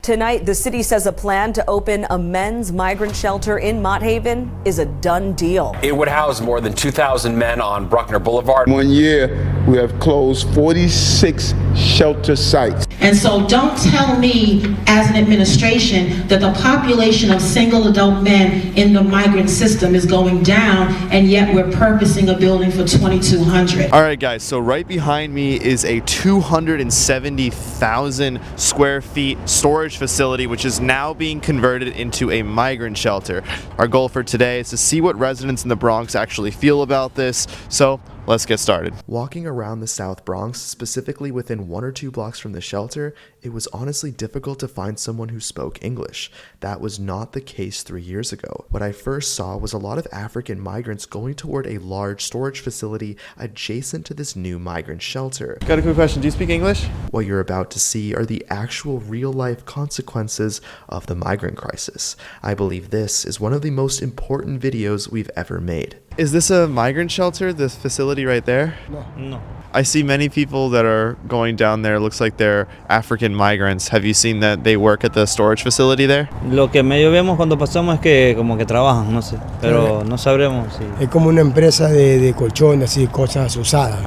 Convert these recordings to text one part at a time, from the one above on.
Tonight, the city says a plan to open a men's migrant shelter in Mott Haven is a done deal. It would house more than 2,000 men on Bruckner Boulevard. 1 year, we have closed 46 shelter sites. And so don't tell me as an administration that the population of single adult men in the migrant system is going down, and yet we're purposing a building for 2,200. All right, guys, so right behind me is a 270,000 square feet storage facility, which is now being converted into a migrant shelter. Our goal for today is to see what residents in the Bronx actually feel about this. So let's get started. Walking around the South Bronx, specifically within 1 or 2 blocks from the shelter, it was honestly difficult to find someone who spoke English. That was not the case 3 years ago. What I first saw was a lot of African migrants going toward a large storage facility adjacent to this new migrant shelter. Got a quick question. Do you speak English? What you're about to see are the actual real-life consequences of the migrant crisis. I believe this is one of the most important videos we've ever made. Is this a migrant shelter, this facility right there? No. I see many people that are going down there. Looks like they're African migrants. Have you seen that they work at the storage facility there? Lo que medio vemos cuando pasamos es que como que trabajan, no sé, pero no sabremos si... Es como una empresa de colchones y cosas usadas.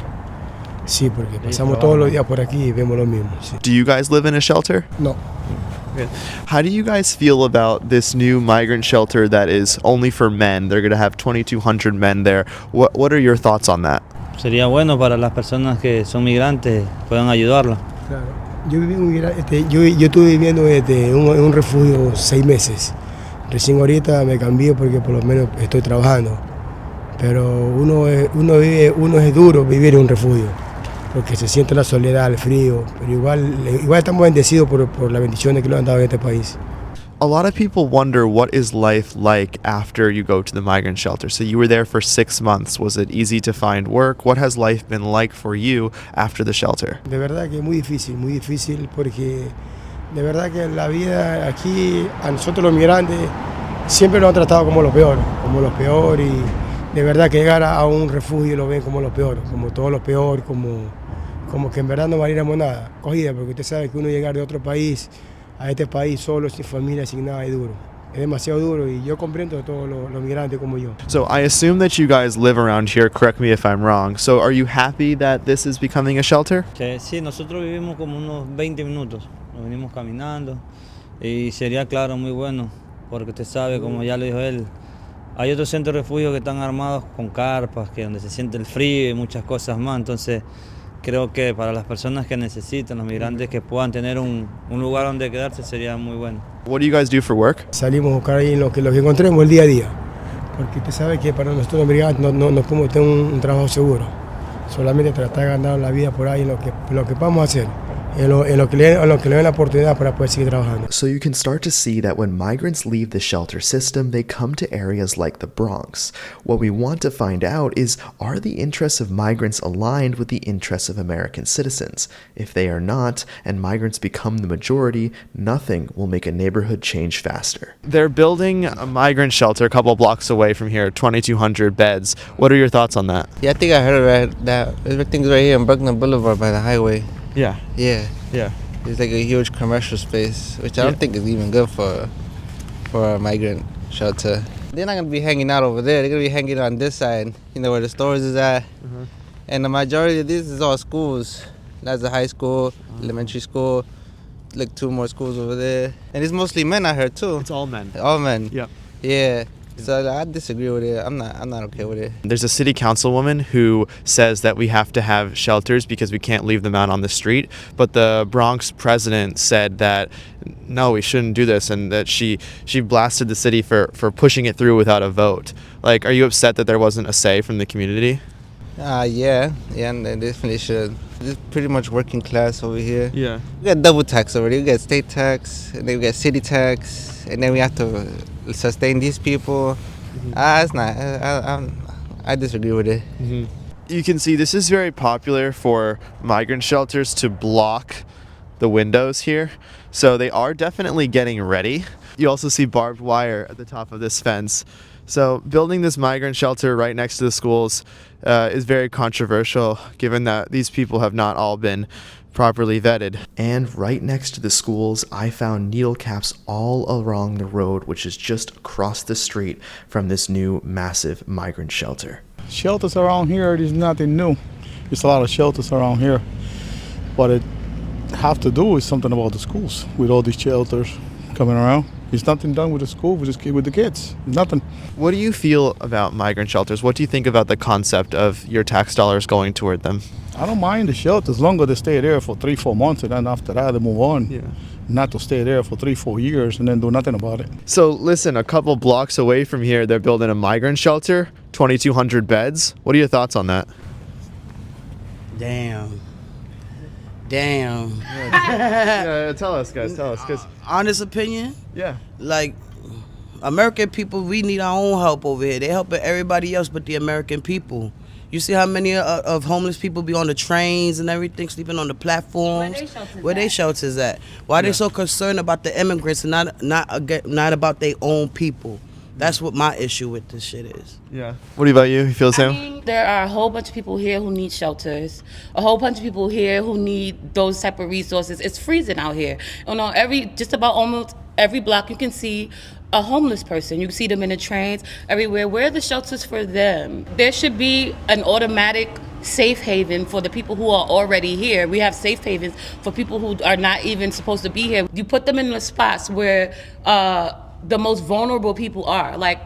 Sí, porque pasamos todos los días por aquí y vemos lo mismo. Sí. Do you guys live in a shelter? No. Okay. How do you guys feel about this new migrant shelter that is only for men? They're going to have 2,200 men there. What are your thoughts on that? Sería bueno para las personas que son migrantes, puedan ayudarlos. Claro. Yo estuve viviendo en un refugio 6 meses. Recién ahorita me cambié porque por lo menos estoy trabajando. Pero uno es duro vivir en un refugio, porque se siente la soledad, el frío, pero igual estamos bendecidos por las bendiciones que nos han dado en este país. A lot of people wonder what is life like after you go to the migrant shelter. So you were there for 6 months. Was it easy to find work? What has life been like for you after the shelter? De verdad que es muy difícil porque de verdad que la vida aquí a nosotros los migrantes siempre nos han tratado como lo peor y de verdad que llegar a un refugio lo ven como lo peor, como todo lo peor, como que en verdad no valiéramos nada, cogida, porque usted sabe que uno llegar de otro país a este país solo, sin familia, sin nada, es duro. Es demasiado duro y yo comprendo a todos los migrantes como yo. So I assume that you guys live around here, correct me if I'm wrong. So are you happy that this is becoming a shelter? Sí, nosotros vivimos como unos 20 minutos, nos venimos caminando y sería claro muy bueno, porque usted sabe, como ya lo dijo él, hay otros centros de refugio que están armados con carpas, que donde se siente el frío y muchas cosas más. Entonces, creo que para las personas que necesitan, los migrantes que puedan tener un lugar donde quedarse, sería muy bueno. What do you guys do for work? Salimos a buscar ahí lo que encontremos el día a día, porque usted sabe que para nosotros los migrantes no podemos tener un trabajo seguro. Solamente tratar de ganar la vida por ahí en lo que podamos hacer. En lo que le den la oportunidad para poder seguir trabajando. So you can start to see that when migrants leave the shelter system, they come to areas like the Bronx. What we want to find out is, are the interests of migrants aligned with the interests of American citizens? If they are not, and migrants become the majority, nothing will make a neighborhood change faster. They're building a migrant shelter a couple blocks away from here, 2,200 beds. What are your thoughts on that? Yeah, I think I heard that everything's right here on Bruckner Boulevard by the highway. Yeah. It's like a huge commercial space, which I don't think is even good for a migrant shelter. They're not gonna be hanging out over there. They're gonna be hanging on this side, where the stores is at. Mm-hmm. And the majority of this is all schools. That's the high school, elementary school, like 2 more schools over there. And it's mostly men out here too. It's all men. All men. Yep. Yeah. So I disagree with it. I'm not okay with it. There's a city councilwoman who says that we have to have shelters because we can't leave them out on the street. But the Bronx president said that no, we shouldn't do this, and that she blasted the city for pushing it through without a vote. Like, are you upset that there wasn't a say from the community? Yeah, and they definitely should. It's pretty much working class over here. Yeah. We got double tax already. We got state tax, and then we got city tax, and then we have to sustain these people. It's not. I disagree with it. Mm-hmm. You can see this is very popular for migrant shelters to block the windows here. So they are definitely getting ready. You also see barbed wire at the top of this fence. So building this migrant shelter right next to the schools is very controversial, given that these people have not all been properly vetted. And right next to the schools, I found needle caps all along the road, which is just across the street from this new massive migrant shelter. Shelters around here, there's nothing new. There's a lot of shelters around here. What it have to do is something about the schools with all these shelters coming around. There's nothing done with the school, with the kids. Nothing. What do you feel about migrant shelters? What do you think about the concept of your tax dollars going toward them? I don't mind the shelters as long as they stay there for 3-4 months, and then after that they move on. Yeah. Not to stay there for 3-4 years and then do nothing about it. So listen, a couple blocks away from here, they're building a migrant shelter, 2,200 beds. What are your thoughts on that? Damn. Yeah, tell us, guys. Tell us, 'cause Honest opinion, yeah. like American people, we need our own help over here. They helping everybody else but the American people. You see how many of homeless people be on the trains and everything, sleeping on the platforms? Where they shelters at? Why they so concerned about the immigrants and not about their own people? That's what my issue with this shit is. Yeah. What about you? You feel the same? I mean, there are a whole bunch of people here who need shelters. A whole bunch of people here who need those type of resources. It's freezing out here. You know, just about almost every block you can see a homeless person. You see them in the trains everywhere. Where are the shelters for them? There should be an automatic safe haven for the people who are already here. We have safe havens for people who are not even supposed to be here. You put them in the spots where the most vulnerable people are, like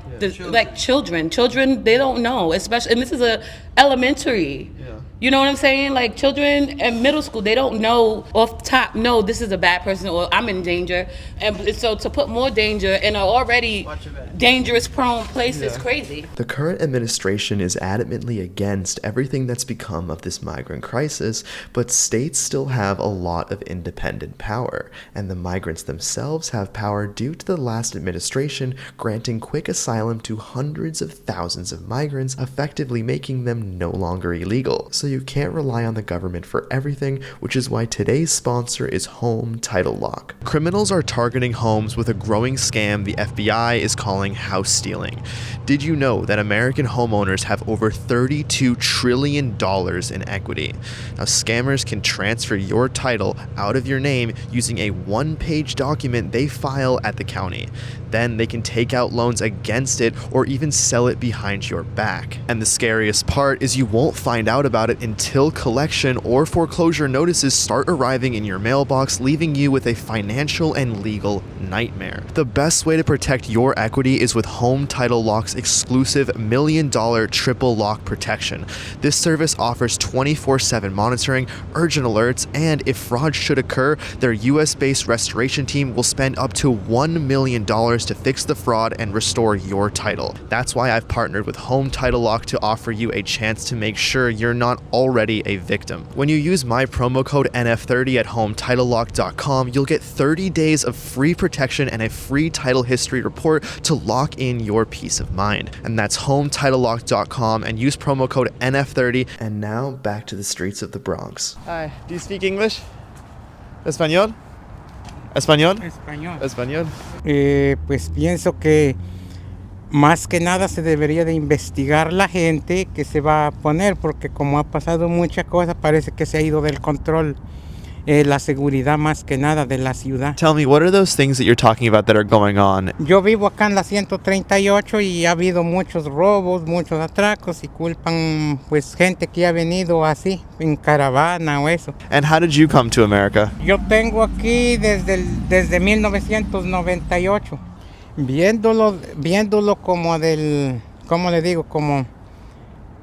children. Children, they don't know, especially, and this is a elementary. Yeah. You know what I'm saying? Like children in middle school, they don't know off top, no, this is a bad person or I'm in danger. And so to put more danger in an already dangerous prone place is crazy. The current administration is adamantly against everything that's become of this migrant crisis, but states still have a lot of independent power, and the migrants themselves have power due to the last administration granting quick asylum to hundreds of thousands of migrants, effectively making them no longer illegal. So you can't rely on the government for everything, which is why today's sponsor is Home Title Lock. Criminals are targeting homes with a growing scam the FBI is calling house stealing. Did you know that American homeowners have over $32 trillion in equity? Now, scammers can transfer your title out of your name using a one-page document they file at the county. Then they can take out loans against it or even sell it behind your back. And the scariest part is you won't find out about it until collection or foreclosure notices start arriving in your mailbox, leaving you with a financial and legal nightmare. The best way to protect your equity is with Home Title Lock's exclusive $1 million triple lock protection. This service offers 24/7 monitoring, urgent alerts, and if fraud should occur, their US-based restoration team will spend up to $1 million to fix the fraud and restore your title. That's why I've partnered with Home Title Lock to offer you a chance to make sure you're not already a victim. When you use my promo code NF30 at HometitleLock.com, you'll get 30 days of free protection and a free title history report to lock in your peace of mind. And that's HometitleLock.com, and use promo code NF30. And now back to the streets of the Bronx. Hi, do you speak English? Español? ¿Español? Español. Pues pienso que más que nada se debería de investigar la gente que se va a poner, porque como ha pasado muchas cosas, parece que se ha ido del control la seguridad más que nada de la ciudad. Tell me, what are those things that you're talking about that are going on? Yo vivo acá en la 138 y ha habido muchos robos, muchos atracos y culpan pues gente que ha venido así en caravana o eso. And how did you come to America? Yo tengo aquí desde 1998, viéndolo como ¿cómo le digo? Como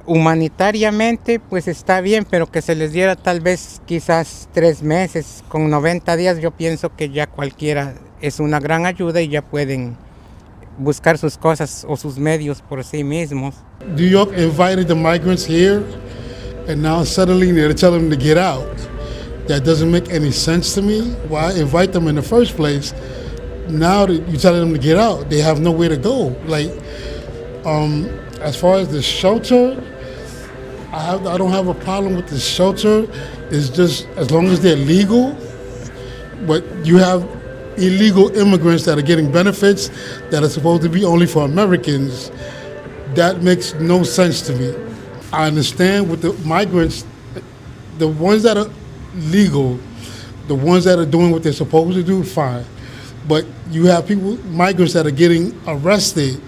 humanitariamente pues está bien, pero que se les diera tal vez quizás 3 meses, con 90 días yo pienso que ya cualquiera es una gran ayuda y ya pueden buscar sus cosas o sus medios por sí mismos. New York invited the migrants here and now suddenly they're telling them to get out. That doesn't make any sense to me. Why invite them in the first place? Now that you're telling them to get out, they have nowhere to go. Like, as far as the shelter, I don't have a problem with the shelter. It's just as long as they're legal. But you have illegal immigrants that are getting benefits that are supposed to be only for Americans. That makes no sense to me. I understand with the migrants, the ones that are legal, the ones that are doing what they're supposed to do, fine. But you have people, migrants that are getting arrested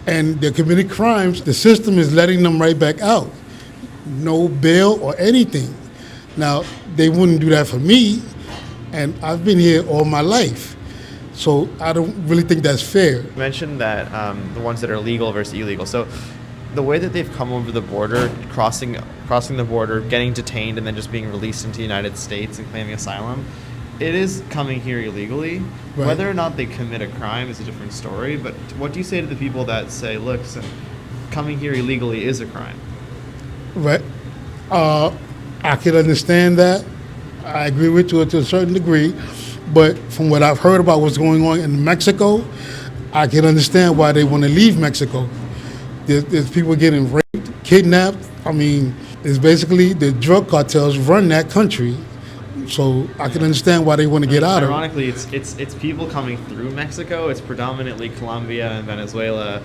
and they're committing crimes. The system is letting them right back out. No bail or anything. Now, they wouldn't do that for me, and I've been here all my life. So I don't really think that's fair. You mentioned that the ones that are legal versus illegal. So the way that they've come over the border, crossing the border, getting detained, and then just being released into the United States and claiming asylum, it is coming here illegally. Right. Whether or not they commit a crime is a different story, but what do you say to the people that say, look, coming here illegally is a crime? Right. I can understand that. I agree with you to a certain degree. But from what I've heard about what's going on in Mexico, I can understand why they want to leave Mexico. There's people getting raped, kidnapped. I mean, it's basically the drug cartels run that country. So I can understand why they want to get out of it. Ironically, it's people coming through Mexico. It's predominantly Colombia and Venezuela.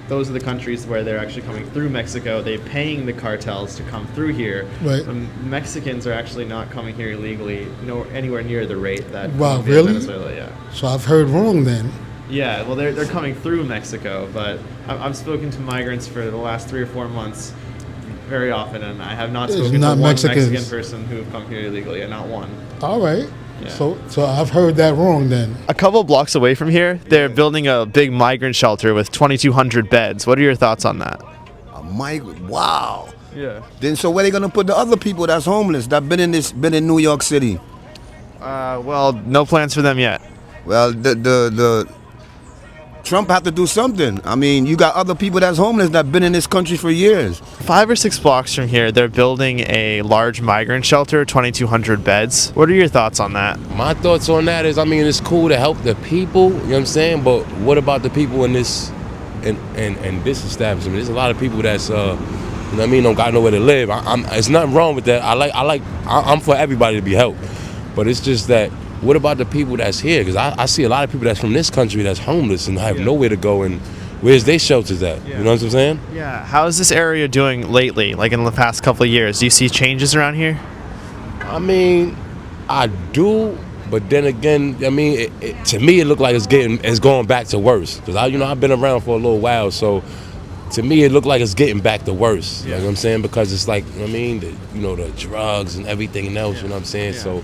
Those are the countries where they're actually coming through Mexico. They're paying the cartels to come through here. Right. Mexicans are actually not coming here illegally, anywhere near the rate that Wow, Colombia really? and Venezuela, yeah. So I've heard wrong then. Yeah, well, they're coming through Mexico, but I've spoken to migrants for the last 3 or 4 months very often, and I have not spoken to one Mexican person who have come here illegally, and not one. All right. Yeah. So I've heard that wrong then. A couple blocks away from here, they're building a big migrant shelter with 2,200 beds. What are your thoughts on that? A migrant, wow. Yeah. Then so where they gonna put the other people that's homeless that been in New York City? Well, no plans for them yet. Well, the Trump have to do something. I mean, you got other people that's homeless that been in this country for years. 5 or 6 blocks from here, they're building a large migrant shelter, 2,200 beds. What are your thoughts on that? My thoughts on that is, I mean, it's cool to help the people, you know what I'm saying? But what about the people in this this establishment? There's a lot of people that's, you know what I mean, don't got nowhere to live. It's nothing wrong with that. I'm for everybody to be helped. But it's just that, what about the people that's here? Because I see a lot of people that's from this country that's homeless and have nowhere to go, and where's their shelters at? You know what I'm saying? Yeah. How is this area doing lately, like in the past couple of years? Do you see changes around here? I mean, I do, but then again, I mean, to me, it looked like it's going back to worse. Because I've been around for a little while, so to me, it looked like it's getting back to worse. You know what I'm saying? Because it's like, I mean, the drugs and everything else. You know what I'm saying? So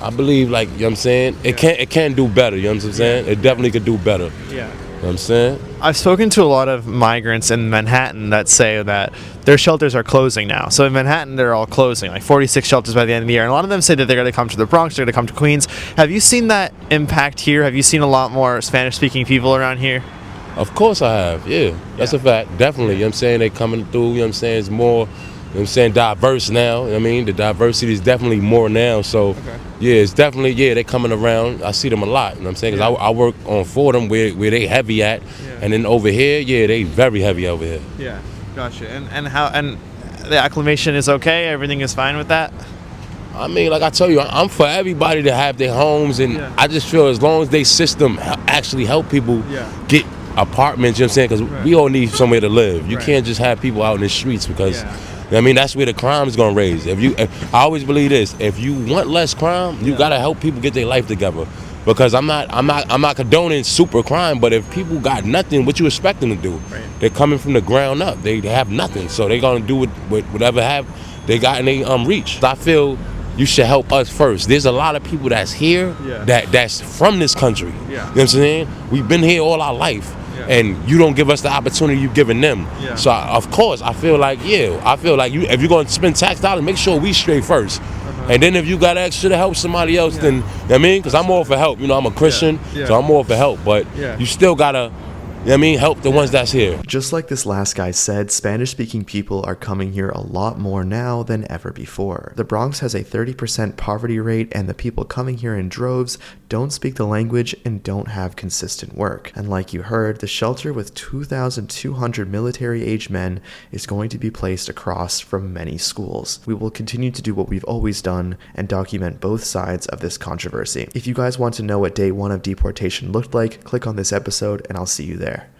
I believe, like, you know what I'm saying, it can do better. You know what I'm saying? It definitely could do better. Yeah. You know what I'm saying? I've spoken to a lot of migrants in Manhattan that say that their shelters are closing now. So in Manhattan, they're all closing, like 46 shelters by the end of the year. And a lot of them say that they're going to come to the Bronx, they're going to come to Queens. Have you seen that impact here? Have you seen a lot more Spanish-speaking people around here? Of course I have, yeah. That's a fact, definitely. You know what I'm saying? They coming through, you know what I'm saying? It's more, you know what I'm saying, diverse now. You know what I mean? The diversity is definitely more now. So, yeah, it's definitely, they coming around. I see them a lot, you know what I'm saying? Because I work on Fordham where they heavy at. And then over here, they very heavy over here. Yeah, gotcha. And the acclimation is okay? Everything is fine with that? I mean, like I tell you, I'm for everybody to have their homes, and I just feel as long as they system actually help people get apartments, you know what I'm saying? Because we all need somewhere to live. You can't just have people out in the streets because, I mean, that's where the crime is gonna raise. I always believe this: if you want less crime, you gotta help people get their life together. Because I'm not condoning super crime, but if people got nothing, what you expect them to do? They're coming from the ground up. They have nothing, so they're gonna do whatever have they got in their reach. I feel you should help us first. There's a lot of people that's here that's from this country. You know what I'm saying? We've been here all our life. And you don't give us the opportunity you've given them. So of course I feel like if you're going to spend tax dollars, make sure we straight first. And then if you got extra to help somebody else, then, you know what I mean? Because I'm all for help. I'm a Christian, so I'm all for help. But you still got to, you know what I mean, help the ones that's here. Just like this last guy said, Spanish-speaking people are coming here a lot more now than ever before. The Bronx has a 30% poverty rate, and the people coming here in droves don't speak the language and don't have consistent work. And like you heard, the shelter with 2,200 military-aged men is going to be placed across from many schools. We will continue to do what we've always done and document both sides of this controversy. If you guys want to know what day 1 of deportation looked like, click on this episode and I'll see you there.